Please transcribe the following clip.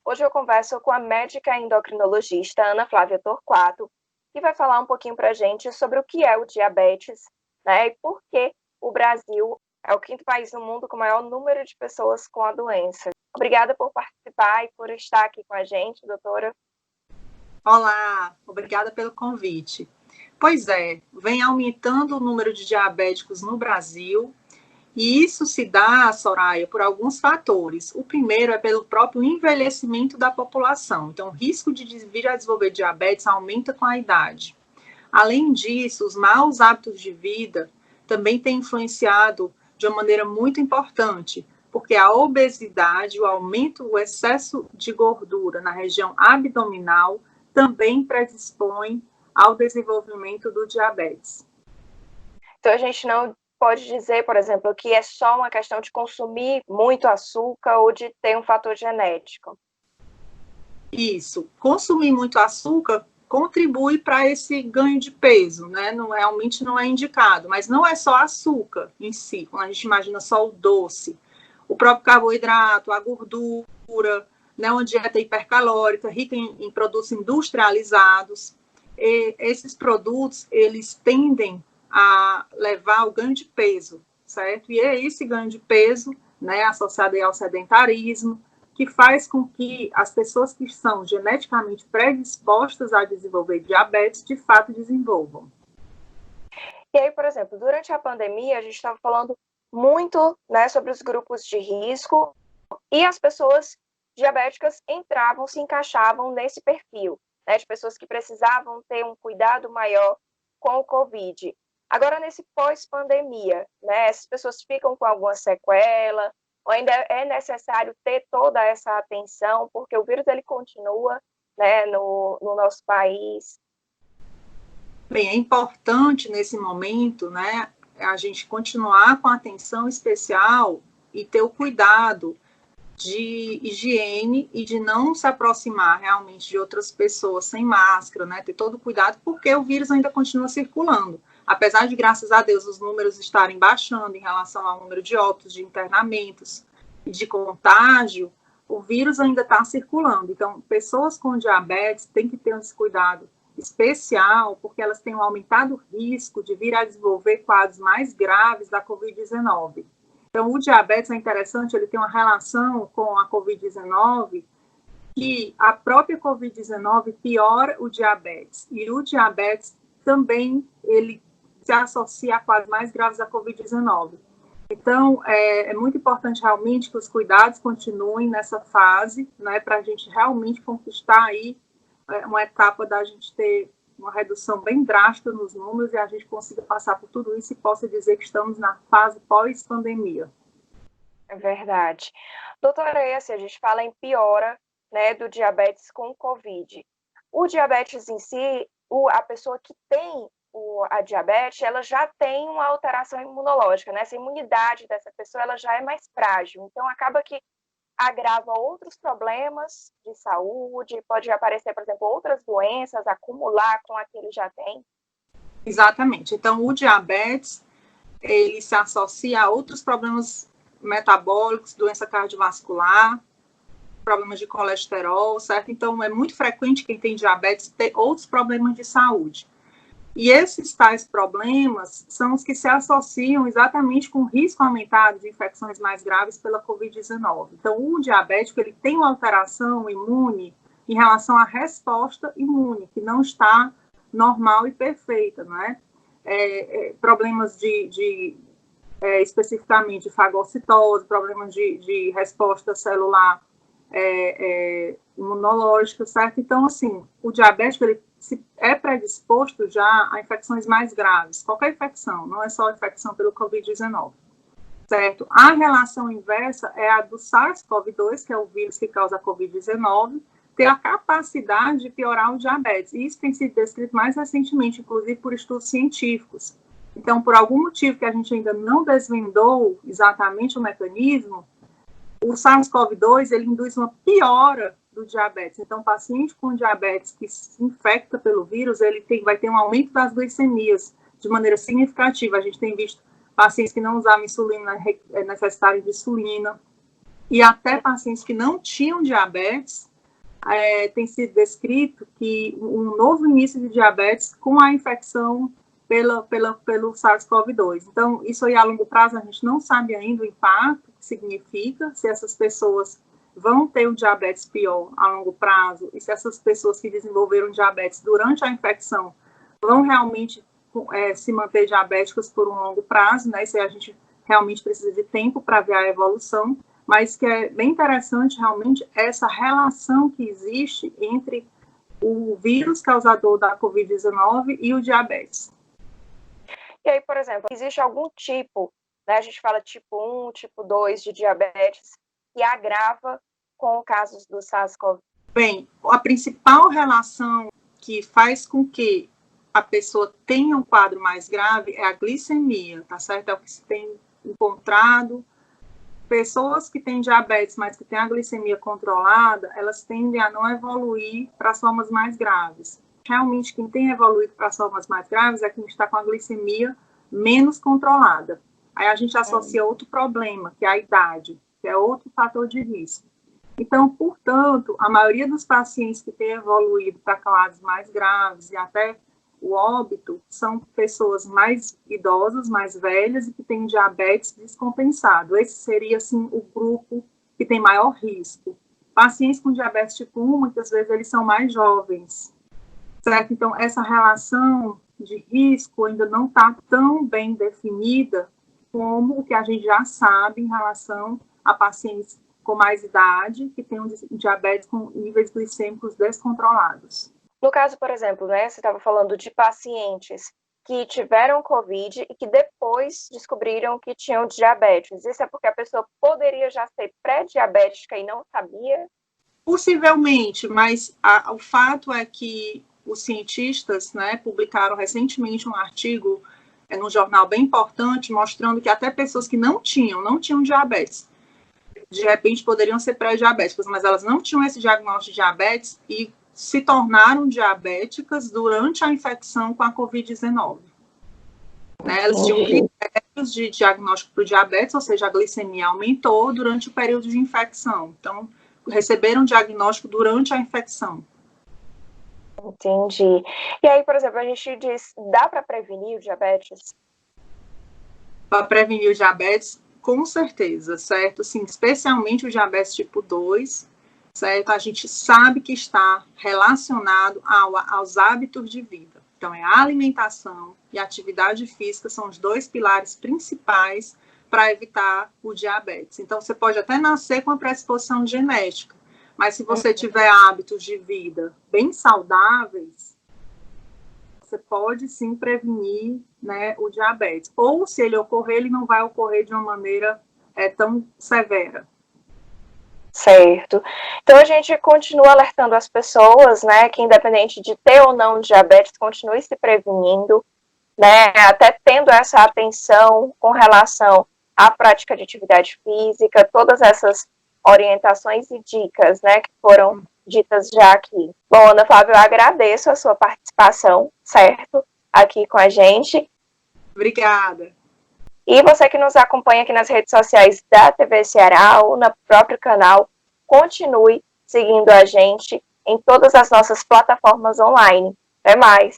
Hoje eu converso com a médica endocrinologista Ana Flávia Torquato, que vai falar um pouquinho para a gente sobre o que é o diabetes, né, e por que o Brasil é o quinto país no mundo com o maior número de pessoas com a doença. Obrigada por participar e por estar aqui com a gente, doutora. Olá, obrigada pelo convite. Pois é, vem aumentando o número de diabéticos no Brasil, e isso se dá, Soraya, por alguns fatores. O primeiro é pelo próprio envelhecimento da população. Então, o risco de vir a desenvolver diabetes aumenta com a idade. Além disso, os maus hábitos de vida também têm influenciado de uma maneira muito importante, porque a obesidade, o aumento, o excesso de gordura na região abdominal também predispõe ao desenvolvimento do diabetes. Então, a gente não pode dizer, por exemplo, que é só uma questão de consumir muito açúcar ou de ter um fator genético. Isso. Consumir muito açúcar contribui para esse ganho de peso, né? Realmente não é indicado, mas não é só açúcar em si, quando a gente imagina só o doce. O próprio carboidrato, a gordura, né? Uma dieta hipercalórica, rica em produtos industrializados. E esses produtos, eles tendem a levar ao ganho de peso, certo? E é esse ganho de peso, né, associado ao sedentarismo, que faz com que as pessoas que são geneticamente predispostas a desenvolver diabetes, de fato, desenvolvam. E aí, por exemplo, durante a pandemia, a gente estava falando muito, né, sobre os grupos de risco e as pessoas diabéticas entravam, se encaixavam nesse perfil, né, de pessoas que precisavam ter um cuidado maior com o Covid. Agora, nesse pós-pandemia, né, essas pessoas ficam com alguma sequela, ou ainda é necessário ter toda essa atenção, porque o vírus ele continua, né, no nosso país. Bem, é importante nesse momento, né, a gente continuar com a atenção especial e ter o cuidado de higiene e de não se aproximar realmente de outras pessoas sem máscara, né, ter todo o cuidado, porque o vírus ainda continua circulando. Apesar de, graças a Deus, os números estarem baixando em relação ao número de óbitos, de internamentos e de contágio, o vírus ainda está circulando. Então, pessoas com diabetes têm que ter esse cuidado especial, porque elas têm um aumentado risco de vir a desenvolver quadros mais graves da Covid-19. Então, o diabetes é interessante, ele tem uma relação com a Covid-19, que a própria Covid-19 piora o diabetes, e o diabetes também, ele se associa a quadros mais graves da Covid-19. Então, é muito importante realmente que os cuidados continuem nessa fase, né, para a gente realmente conquistar aí uma etapa da gente ter uma redução bem drástica nos números e a gente consiga passar por tudo isso e possa dizer que estamos na fase pós-pandemia. É verdade. Doutora, esse a gente fala em piora, né, do diabetes com Covid. O diabetes em si, a pessoa que tem a diabetes, ela já tem uma alteração imunológica, né? Essa imunidade dessa pessoa, ela já é mais frágil. Então, acaba que agrava outros problemas de saúde, pode aparecer, por exemplo, outras doenças, acumular com a que ele já tem. Exatamente. Então, o diabetes, ele se associa a outros problemas metabólicos, doença cardiovascular, problemas de colesterol, certo? Então, é muito frequente quem tem diabetes ter outros problemas de saúde. E esses tais problemas são os que se associam exatamente com o risco aumentado de infecções mais graves pela Covid-19. Então, o diabético, ele tem uma alteração imune em relação à resposta imune, que não está normal e perfeita, não é? Problemas especificamente de fagocitose, problemas de resposta celular imunológica, certo? Então, assim, o diabético, ele é predisposto já a infecções mais graves, qualquer infecção, não é só a infecção pelo Covid-19, certo? A relação inversa é a do SARS-CoV-2, que é o vírus que causa a Covid-19, ter a capacidade de piorar o diabetes. E isso tem sido descrito mais recentemente, inclusive por estudos científicos. Então, por algum motivo que a gente ainda não desvendou exatamente o mecanismo, o SARS-CoV-2, ele induz uma piora do diabetes. Então, o paciente com diabetes que se infecta pelo vírus, ele vai ter um aumento das glicemias de maneira significativa. A gente tem visto pacientes que não usavam insulina necessitarem de insulina, e até pacientes que não tinham diabetes tem sido descrito que um novo início de diabetes com a infecção pelo SARS-CoV-2. Então, isso aí a longo prazo a gente não sabe ainda o impacto que significa, se essas pessoas vão ter um diabetes pior a longo prazo, e se essas pessoas que desenvolveram diabetes durante a infecção vão realmente se manter diabéticas por um longo prazo, né? Isso aí a gente realmente precisa de tempo para ver a evolução, mas que é bem interessante realmente essa relação que existe entre o vírus causador da Covid-19 e o diabetes. E aí, por exemplo, existe algum tipo, né, a gente fala tipo 1, tipo 2 de diabetes, que agrava com casos do SARS-CoV? Bem, a principal relação que faz com que a pessoa tenha um quadro mais grave é a glicemia, tá certo? É o que se tem encontrado. Pessoas que têm diabetes, mas que têm a glicemia controlada, elas tendem a não evoluir para as formas mais graves. Realmente, quem tem evoluído para as formas mais graves é quem está com a glicemia menos controlada. Aí a gente associa outro problema, que é a idade, que é outro fator de risco. Então, portanto, a maioria dos pacientes que têm evoluído para quadros mais graves e até o óbito são pessoas mais idosas, mais velhas e que têm diabetes descompensado. Esse seria, assim, o grupo que tem maior risco. Pacientes com diabetes tipo 1, muitas vezes, eles são mais jovens, certo? Então, essa relação de risco ainda não está tão bem definida como o que a gente já sabe em relação a pacientes com mais idade que têm um diabetes com níveis glicêmicos descontrolados. No caso, por exemplo, né, você estava falando de pacientes que tiveram Covid e que depois descobriram que tinham diabetes. Isso é porque a pessoa poderia já ser pré-diabética e não sabia? Possivelmente, mas o fato é que os cientistas, né, publicaram recentemente um artigo num jornal bem importante, mostrando que até pessoas que não tinham diabetes, de repente poderiam ser pré-diabéticas, mas elas não tinham esse diagnóstico de diabetes e se tornaram diabéticas durante a infecção com a Covid-19. Né? Elas tinham critérios de diagnóstico para o diabetes, ou seja, a glicemia aumentou durante o período de infecção. Então, receberam diagnóstico durante a infecção. Entendi. E aí, por exemplo, a gente diz, dá para prevenir o diabetes? Para prevenir o diabetes, com certeza, certo? Sim, especialmente o diabetes tipo 2, certo? A gente sabe que está relacionado aos hábitos de vida. Então, a alimentação e a atividade física são os dois pilares principais para evitar o diabetes. Então, você pode até nascer com a predisposição genética, mas se você tiver hábitos de vida bem saudáveis, você pode sim prevenir, né, o diabetes. Ou se ele ocorrer, ele não vai ocorrer de uma maneira tão severa. Certo. Então a gente continua alertando as pessoas, né, que independente de ter ou não diabetes, continue se prevenindo, né, até tendo essa atenção com relação à prática de atividade física, todas essas orientações e dicas, né, que foram ditas já aqui. Bom, Ana Flávia, eu agradeço a sua participação, certo, aqui com a gente. Obrigada. E você que nos acompanha aqui nas redes sociais da TV Ceará ou no próprio canal, continue seguindo a gente em todas as nossas plataformas online. Até mais!